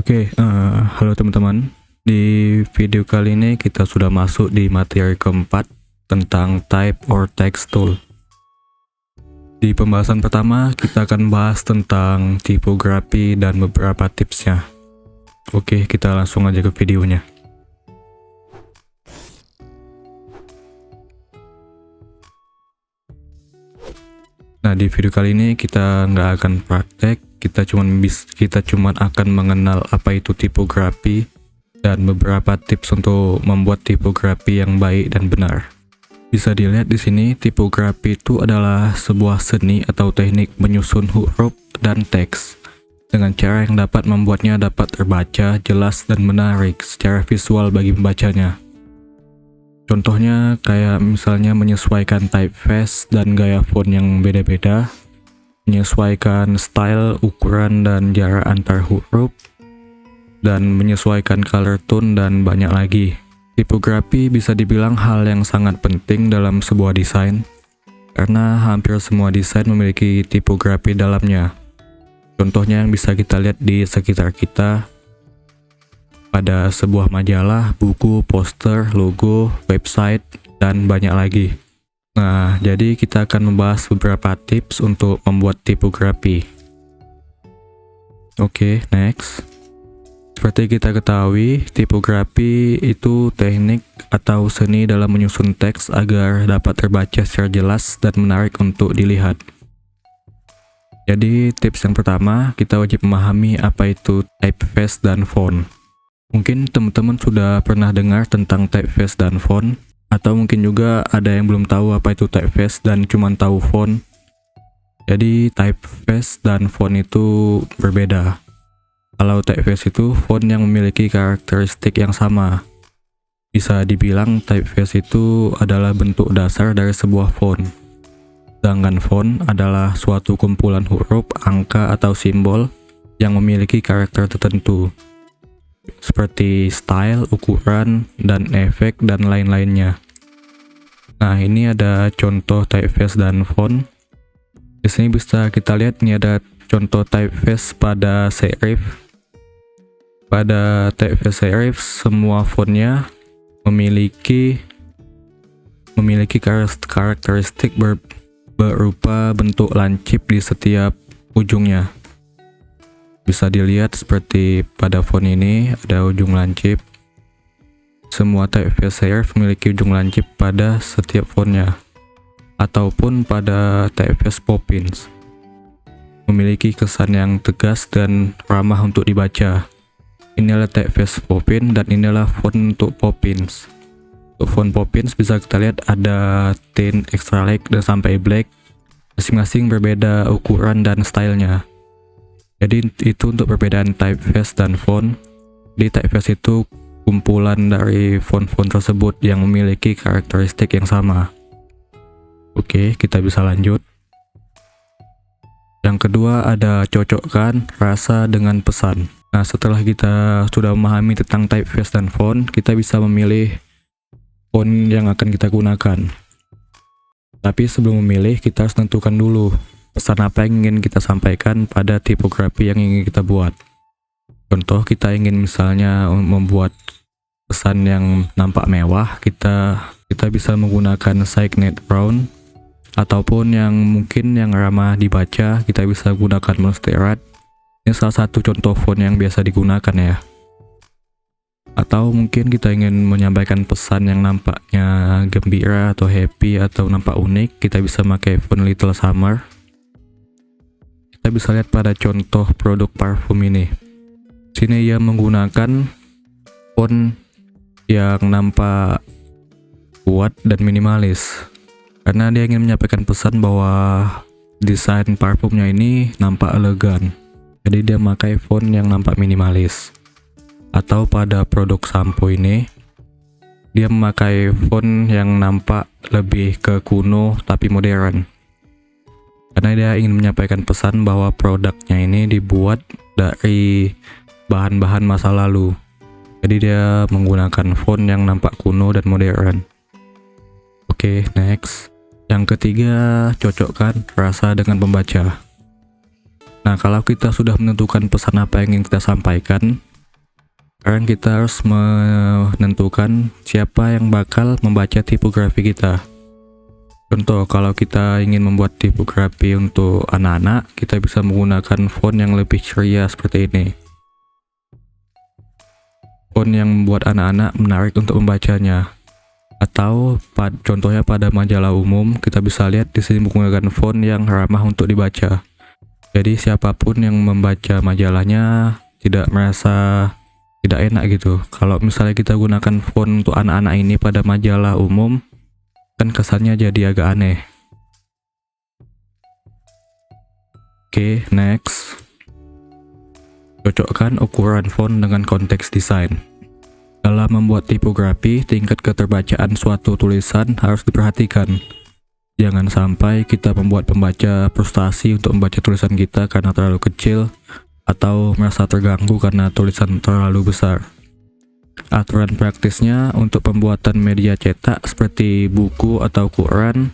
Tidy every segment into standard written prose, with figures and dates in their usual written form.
Halo teman-teman. Di video kali ini kita sudah masuk di materi keempat tentang type or text tool. Di pembahasan pertama, kita akan bahas tentang tipografi dan beberapa tipsnya. Oke, kita langsung aja ke videonya. Nah, di video kali ini kita nggak akan praktek, kita cuman akan mengenal apa itu tipografi dan beberapa tips untuk membuat tipografi yang baik dan benar. Bisa dilihat di sini, tipografi itu adalah sebuah seni atau teknik menyusun huruf dan teks dengan cara yang dapat membuatnya dapat terbaca, jelas, dan menarik secara visual bagi pembacanya. Contohnya kayak misalnya menyesuaikan typeface dan gaya font yang beda-beda, menyesuaikan style, ukuran, dan jarak antar huruf, dan menyesuaikan color tone, dan banyak lagi. Tipografi bisa dibilang hal yang sangat penting dalam sebuah desain, karena hampir semua desain memiliki tipografi dalamnya. Contohnya yang bisa kita lihat di sekitar kita, pada sebuah majalah, buku, poster, logo, website, dan banyak lagi. Nah, jadi kita akan membahas beberapa tips untuk membuat tipografi. Oke, next. Seperti kita ketahui, tipografi itu teknik atau seni dalam menyusun teks agar dapat terbaca secara jelas dan menarik untuk dilihat. Jadi, tips yang pertama, kita wajib memahami apa itu typeface dan font. Mungkin teman-teman sudah pernah dengar tentang typeface dan font, atau mungkin juga ada yang belum tahu apa itu typeface dan cuma tahu font. Jadi typeface dan font itu berbeda. Kalau typeface itu font yang memiliki karakteristik yang sama. Bisa dibilang typeface itu adalah bentuk dasar dari sebuah font. Sedangkan font adalah suatu kumpulan huruf, angka, atau simbol yang memiliki karakter tertentu, seperti style, ukuran, dan efek, dan lain-lainnya. Nah, ini ada contoh typeface dan font. Di sini bisa kita lihat, ini ada contoh typeface pada serif. Pada typeface serif, semua fontnya memiliki karakteristik berupa bentuk lancip di setiap ujungnya. Bisa dilihat seperti pada font ini ada ujung lancip. Semua typeface serif memiliki ujung lancip pada setiap fontnya, ataupun pada typeface Poppins. Memiliki kesan yang tegas dan ramah untuk dibaca. Inilah typeface Poppins dan inilah font untuk Poppins. Untuk font Poppins bisa kita lihat ada tint, extra light, dan sampai black. Masing-masing berbeda ukuran dan stylenya. Jadi itu untuk perbedaan typeface dan font. Di typeface itu kumpulan dari font-font tersebut yang memiliki karakteristik yang sama. Oke, kita bisa lanjut. Yang kedua ada cocokkan rasa dengan pesan. Nah, setelah kita sudah memahami tentang typeface dan font, kita bisa memilih font yang akan kita gunakan. Tapi sebelum memilih, kita harus tentukan dulu pesan apa yang ingin kita sampaikan pada tipografi yang ingin kita buat. Contoh, kita ingin misalnya membuat pesan yang nampak mewah, kita bisa menggunakan Signet Brown, ataupun yang mungkin yang ramah dibaca, kita bisa gunakan Monstera. Ini salah satu contoh font yang biasa digunakan ya. Atau mungkin kita ingin menyampaikan pesan yang nampaknya gembira atau happy atau nampak unik, kita bisa pakai font Little Summer. Kita bisa lihat pada contoh produk parfum ini. Sini ia menggunakan font yang nampak kuat dan minimalis, karena dia ingin menyampaikan pesan bahwa desain parfumnya ini nampak elegan. Jadi dia memakai font yang nampak minimalis. Atau pada produk sampo ini, dia memakai font yang nampak lebih ke kuno tapi modern. Karena dia ingin menyampaikan pesan bahwa produknya ini dibuat dari bahan-bahan masa lalu. Jadi dia menggunakan font yang nampak kuno dan modern. Oke, next. Yang ketiga, cocokkan rasa dengan pembaca. Nah, kalau kita sudah menentukan pesan apa yang ingin kita sampaikan, Sekarang kita harus menentukan siapa yang bakal membaca tipografi kita. Contoh, kalau kita ingin membuat tipografi untuk anak-anak, kita bisa menggunakan font yang lebih ceria seperti ini. Font yang membuat anak-anak menarik untuk membacanya. Atau contohnya pada majalah umum, kita bisa lihat di sini menggunakan font yang ramah untuk dibaca. Jadi siapapun yang membaca majalahnya tidak merasa tidak enak gitu. Kalau misalnya kita gunakan font untuk anak-anak ini pada majalah umum, kan kesannya jadi agak aneh. Oke, next. Cocokkan ukuran font dengan konteks desain. Dalam membuat tipografi, tingkat keterbacaan suatu tulisan harus diperhatikan. Jangan sampai kita membuat pembaca frustasi untuk membaca tulisan kita karena terlalu kecil, atau merasa terganggu karena tulisan terlalu besar. Aturan praktisnya untuk pembuatan media cetak seperti buku atau koran,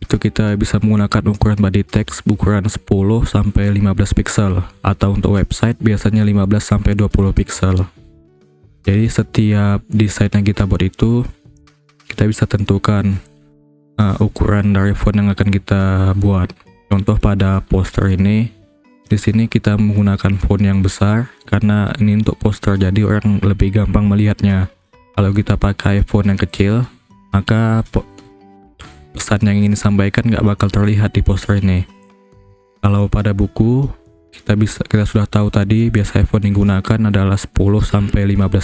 itu kita bisa menggunakan ukuran body text ukuran 10-15 pixel, atau untuk website biasanya 15-20 pixel. Jadi setiap desain yang kita buat itu kita bisa tentukan ukuran dari font yang akan kita buat. Contoh pada poster ini, di sini kita menggunakan font yang besar karena ini untuk poster, jadi orang lebih gampang melihatnya. Kalau kita pakai font yang kecil, maka pesan yang ingin disampaikan nggak bakal terlihat di poster ini. Kalau pada buku, kita sudah tahu tadi biasanya font yang digunakan adalah 10-15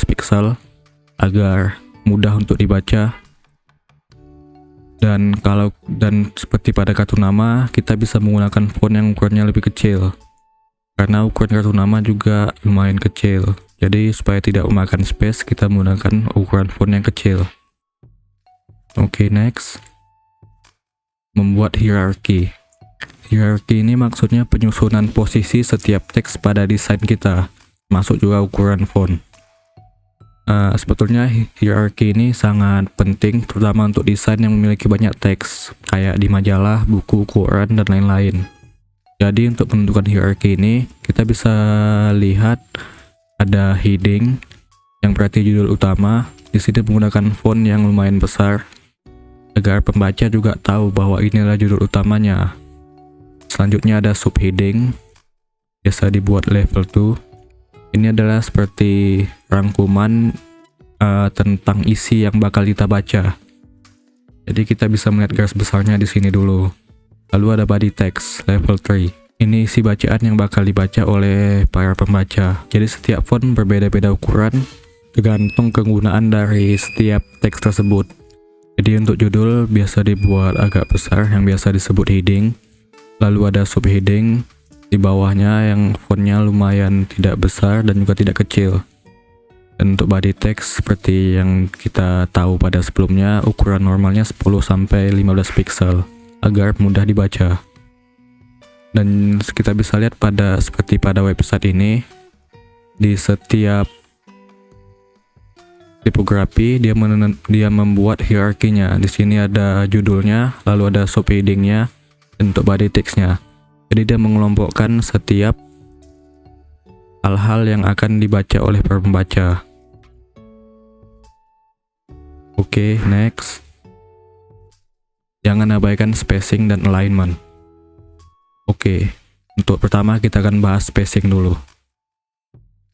pixel agar mudah untuk dibaca. Dan seperti pada kartu nama, kita bisa menggunakan font yang ukurannya lebih kecil. Karena ukuran kartu nama juga lumayan kecil. Jadi supaya tidak memakan space, kita menggunakan ukuran font yang kecil. Oke, next. Membuat hierarki. Hierarki ini maksudnya penyusunan posisi setiap teks pada desain kita, masuk juga ukuran font. Sebetulnya hierarki ini sangat penting, terutama untuk desain yang memiliki banyak teks, kayak di majalah, buku, koran, dan lain-lain. Jadi untuk menentukan hierarki ini, kita bisa lihat ada heading, yang berarti judul utama. Di sini menggunakan font yang lumayan besar, agar pembaca juga tahu bahwa inilah judul utamanya. Selanjutnya ada subheading, biasa dibuat level 2. Ini adalah seperti rangkuman tentang isi yang bakal kita baca. Jadi kita bisa melihat garis besarnya di sini dulu. Lalu ada body text level 3. Ini isi bacaan yang bakal dibaca oleh para pembaca. Jadi setiap font berbeda-beda ukuran tergantung kegunaan dari setiap teks tersebut. Jadi untuk judul biasa dibuat agak besar yang biasa disebut heading. Lalu ada subheading di bawahnya yang fontnya lumayan tidak besar dan juga tidak kecil. Dan untuk body text seperti yang kita tahu pada sebelumnya, ukuran normalnya 10-15 pixel agar mudah dibaca. Dan kita bisa lihat seperti pada website ini, di setiap tipografi dia membuat hierarkinya. Di sini ada judulnya, lalu ada subheadingnya, dan untuk body textnya. Jadi dia mengelompokkan setiap hal-hal yang akan dibaca oleh para pembaca. Oke, next. Jangan abaikan spacing dan alignment. Oke, untuk pertama kita akan bahas spacing dulu.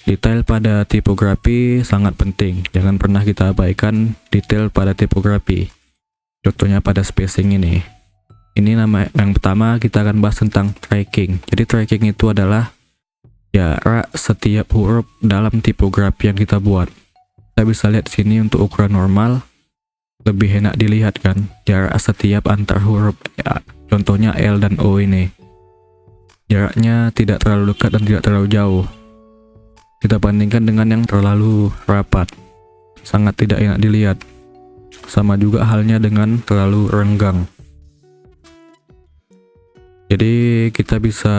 Detail pada tipografi sangat penting. Jangan pernah kita abaikan detail pada tipografi. Contohnya pada spacing ini. Ini yang pertama kita akan bahas tentang tracking. Jadi tracking itu adalah jarak setiap huruf dalam tipografi yang kita buat. Kita bisa lihat sini untuk ukuran normal, lebih enak dilihat kan jarak setiap antar huruf. Contohnya L dan O ini. Jaraknya tidak terlalu dekat dan tidak terlalu jauh. Kita bandingkan dengan yang terlalu rapat. Sangat tidak enak dilihat. Sama juga halnya dengan terlalu renggang. Jadi kita bisa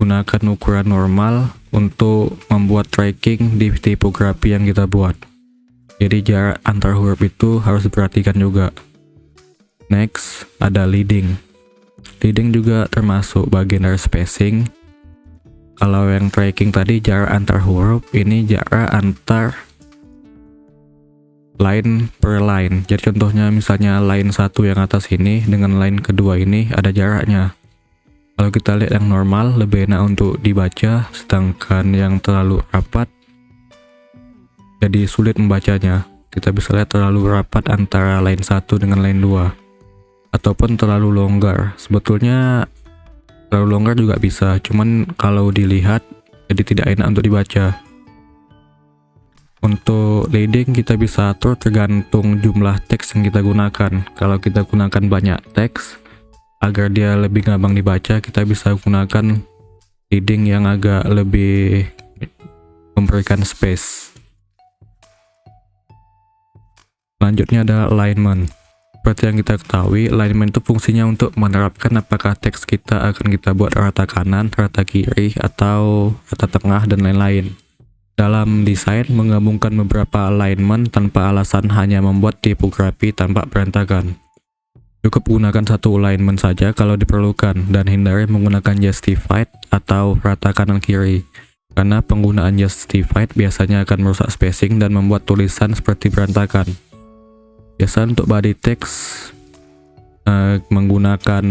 gunakan ukuran normal untuk membuat tracking di tipografi yang kita buat. Jadi jarak antar huruf itu harus diperhatikan juga. Next, ada leading. Leading juga termasuk bagian dari spacing. Kalau yang tracking tadi jarak antar huruf, ini jarak antar line per line. Jadi contohnya misalnya line 1 yang atas ini dengan line kedua ini ada jaraknya. Kalau kita lihat yang normal lebih enak untuk dibaca, sedangkan yang terlalu rapat jadi sulit membacanya. Kita bisa lihat terlalu rapat antara line 1 dengan line 2, ataupun terlalu longgar. Sebetulnya terlalu longgar juga bisa, cuman kalau dilihat jadi tidak enak untuk dibaca. Untuk leading kita bisa atur tergantung jumlah teks yang kita gunakan. Kalau kita gunakan banyak teks agar dia lebih gampang dibaca, kita bisa gunakan leading yang agak lebih memberikan space. Selanjutnya ada alignment. Seperti yang kita ketahui, alignment itu fungsinya untuk menerapkan apakah teks kita akan kita buat rata kanan, rata kiri, atau rata tengah, dan lain-lain. Dalam desain, menggabungkan beberapa alignment tanpa alasan hanya membuat tipografi tampak berantakan. Cukup gunakan satu alignment saja kalau diperlukan, dan hindari menggunakan justified atau rata kanan kiri, karena penggunaan justified biasanya akan merusak spacing dan membuat tulisan seperti berantakan. Biasa untuk body text menggunakan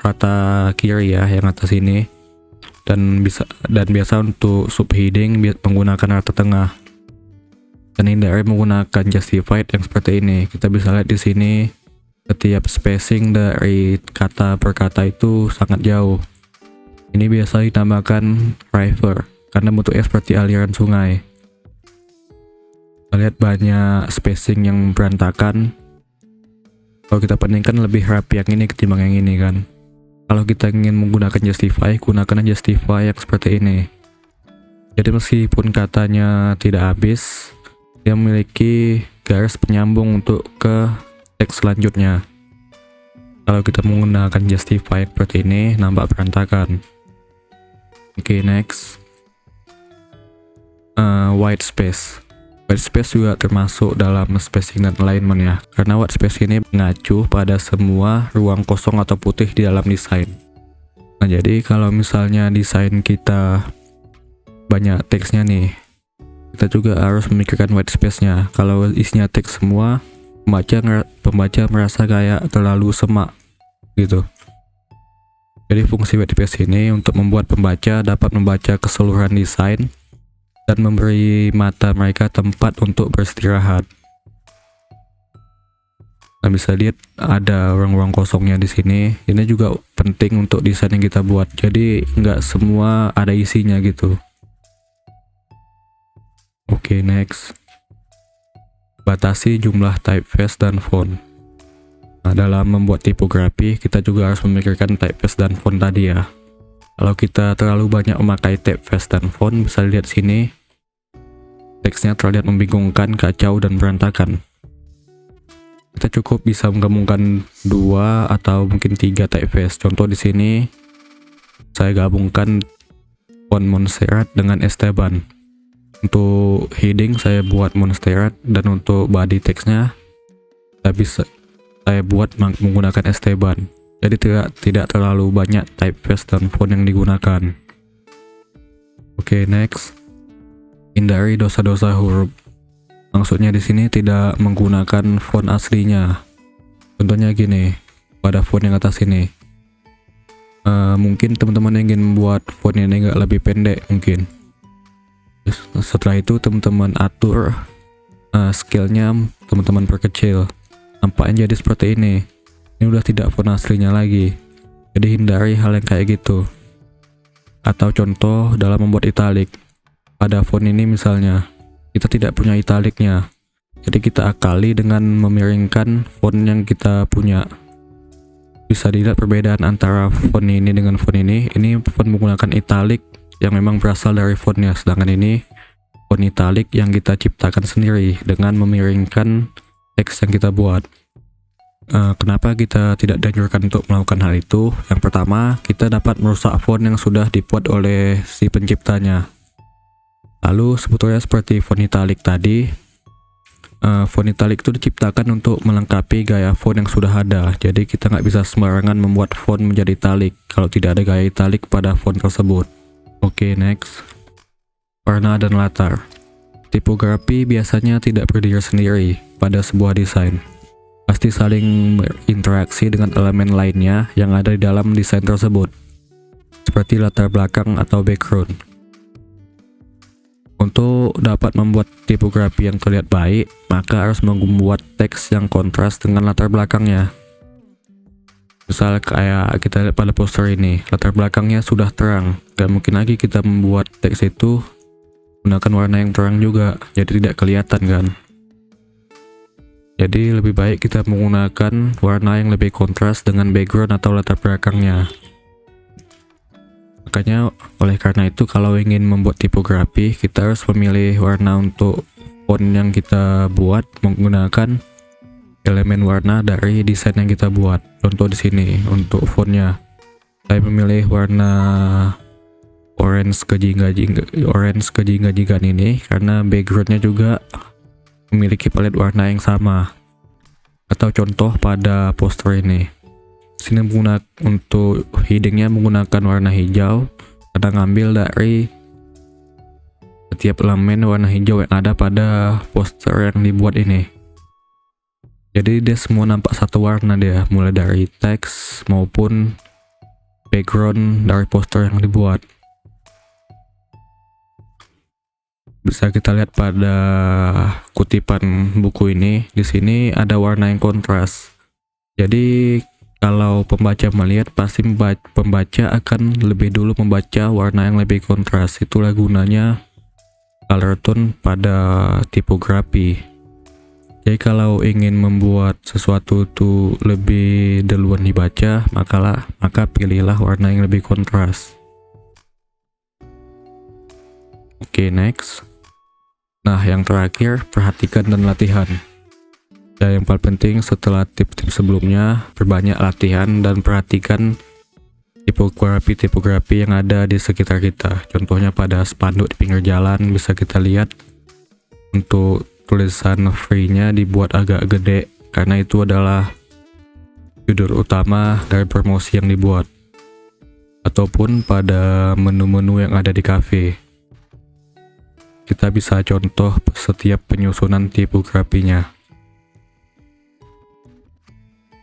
rata kiri ya, yang atas ini, dan biasa untuk subheading menggunakan rata tengah. Dan hindari menggunakan justified yang seperti ini. Kita bisa lihat di sini setiap spacing dari kata per kata itu sangat jauh. Ini biasa ditambahkan river karena bentuknya seperti aliran sungai. Kita lihat banyak spacing yang berantakan. Kalau kita bandingkan lebih rapi yang ini ketimbang yang ini kan. Kalau kita ingin menggunakan justify, gunakan justify yang seperti ini. Jadi meskipun katanya tidak habis, dia memiliki garis penyambung untuk ke teks selanjutnya. Kalau kita menggunakan justify seperti ini, nampak berantakan. Oke, next. White space. White space juga termasuk dalam spacing dan alignment ya, karena white space ini mengacu pada semua ruang kosong atau putih di dalam desain. Nah, jadi kalau misalnya desain kita banyak teksnya nih, kita juga harus memikirkan white space-nya. Kalau isinya teks semua, pembaca merasa kayak terlalu semak gitu. Jadi fungsi white space ini untuk membuat pembaca dapat membaca keseluruhan desain dan memberi mata mereka tempat untuk beristirahat. Nah, bisa lihat ada ruang-ruang kosongnya di sini. Ini juga penting untuk desain yang kita buat. Jadi nggak semua ada isinya gitu. Oke, next. Batasi jumlah typeface dan font. Nah, dalam membuat tipografi, kita juga harus memikirkan typeface dan font tadi ya. Kalau kita terlalu banyak memakai typeface dan font, bisa dilihat sini, teksnya terlihat membingungkan, kacau, dan berantakan. Kita cukup bisa menggabungkan 2 atau mungkin 3 typeface. Contoh di sini, saya gabungkan font Montserrat dengan Esteban. Untuk heading saya buat Montserrat, dan untuk body teksnya saya buat menggunakan Esteban. Jadi tidak terlalu banyak typeface dan font yang digunakan. Oke, next. Hindari dosa-dosa huruf. Maksudnya di sini tidak menggunakan font aslinya. Contohnya gini, pada font yang atas ini. Mungkin teman-teman ingin membuat font ini agak lebih pendek mungkin. Setelah itu teman-teman atur scale-nya, teman-teman perkecil. Nampaknya jadi seperti ini. Ini udah tidak font aslinya lagi. Jadi hindari hal yang kayak gitu. Atau contoh dalam membuat italic. Pada font ini misalnya, kita tidak punya italicnya. Jadi kita akali dengan memiringkan font yang kita punya. Bisa dilihat perbedaan antara font ini dengan font ini. Ini font menggunakan italic yang memang berasal dari fontnya. Sedangkan ini font italic yang kita ciptakan sendiri dengan memiringkan teks yang kita buat. Kenapa kita tidak dianjurkan untuk melakukan hal itu? Yang pertama, kita dapat merusak font yang sudah dibuat oleh si penciptanya. Lalu sebetulnya seperti font italic tadi, font italic itu diciptakan untuk melengkapi gaya font yang sudah ada. Jadi kita nggak bisa sembarangan membuat font menjadi italic kalau tidak ada gaya italic pada font tersebut. Oke, next. Warna dan latar. Tipografi biasanya tidak berdiri sendiri pada sebuah desain. Pasti saling berinteraksi dengan elemen lainnya yang ada di dalam desain tersebut, seperti latar belakang atau background. Untuk dapat membuat tipografi yang terlihat baik, maka harus membuat teks yang kontras dengan latar belakangnya. Misal kayak kita lihat pada poster ini, latar belakangnya sudah terang. Gak mungkin lagi kita membuat teks itu menggunakan warna yang terang juga, jadi tidak kelihatan kan. Jadi lebih baik kita menggunakan warna yang lebih kontras dengan background atau latar belakangnya. Makanya oleh karena itu kalau ingin membuat tipografi, kita harus memilih warna untuk font yang kita buat menggunakan elemen warna dari desain yang kita buat. Contoh di sini untuk fontnya, saya memilih warna orange kejingga-jinggaan ini karena backgroundnya juga memiliki palet warna yang sama. Atau contoh pada poster ini, sini untuk headingnya menggunakan warna hijau karena ngambil dari setiap elemen warna hijau yang ada pada poster yang dibuat ini. Jadi dia semua nampak satu warna dia, mulai dari teks maupun background dari poster yang dibuat. Bisa kita lihat pada kutipan buku ini, di sini ada warna yang kontras. Jadi kalau pembaca melihat, pasti pembaca akan lebih dulu membaca warna yang lebih kontras. Itulah gunanya color tone pada tipografi. Jadi kalau ingin membuat sesuatu itu lebih duluan dibaca, maka pilihlah warna yang lebih kontras. Oke, next. Nah, yang terakhir, perhatikan dan latihan. Dan yang paling penting setelah tips-tips sebelumnya, perbanyak latihan dan perhatikan tipografi yang ada di sekitar kita. Contohnya pada spanduk di pinggir jalan bisa kita lihat untuk tulisan free-nya dibuat agak gede karena itu adalah judul utama dari promosi yang dibuat. Ataupun pada menu-menu yang ada di cafe, kita bisa contoh setiap penyusunan tipografinya.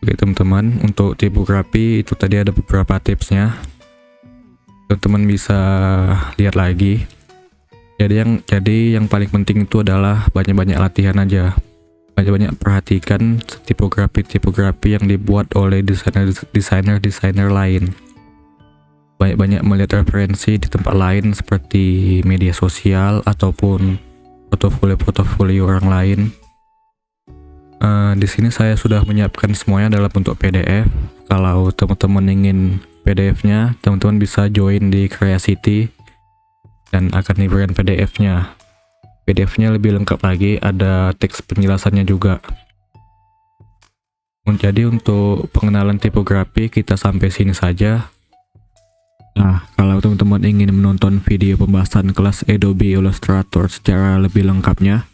Oke teman-teman, untuk tipografi itu tadi ada beberapa tipsnya. Teman-teman bisa lihat lagi. Jadi yang paling penting itu adalah banyak-banyak latihan aja. Banyak-banyak perhatikan tipografi yang dibuat oleh desainer lain. Banyak-banyak melihat referensi di tempat lain seperti media sosial ataupun portofolio orang lain. Di sini saya sudah menyiapkan semuanya dalam bentuk PDF. Kalau teman-teman ingin PDF-nya, teman-teman bisa join di Creacity dan akan diberikan PDF-nya. PDF-nya lebih lengkap lagi, ada teks penjelasannya juga. Jadi untuk pengenalan tipografi kita sampai sini saja. Nah, kalau teman-teman ingin menonton video pembahasan kelas Adobe Illustrator secara lebih lengkapnya,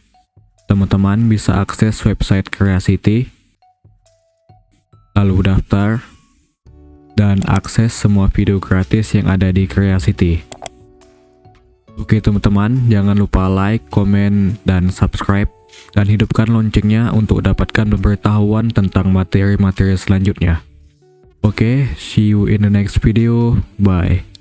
teman-teman bisa akses website Creacity, lalu daftar, dan akses semua video gratis yang ada di Creacity. Oke teman-teman, jangan lupa like, komen, dan subscribe, dan hidupkan loncengnya untuk dapatkan pemberitahuan tentang materi-materi selanjutnya. Oke, see you in the next video, bye.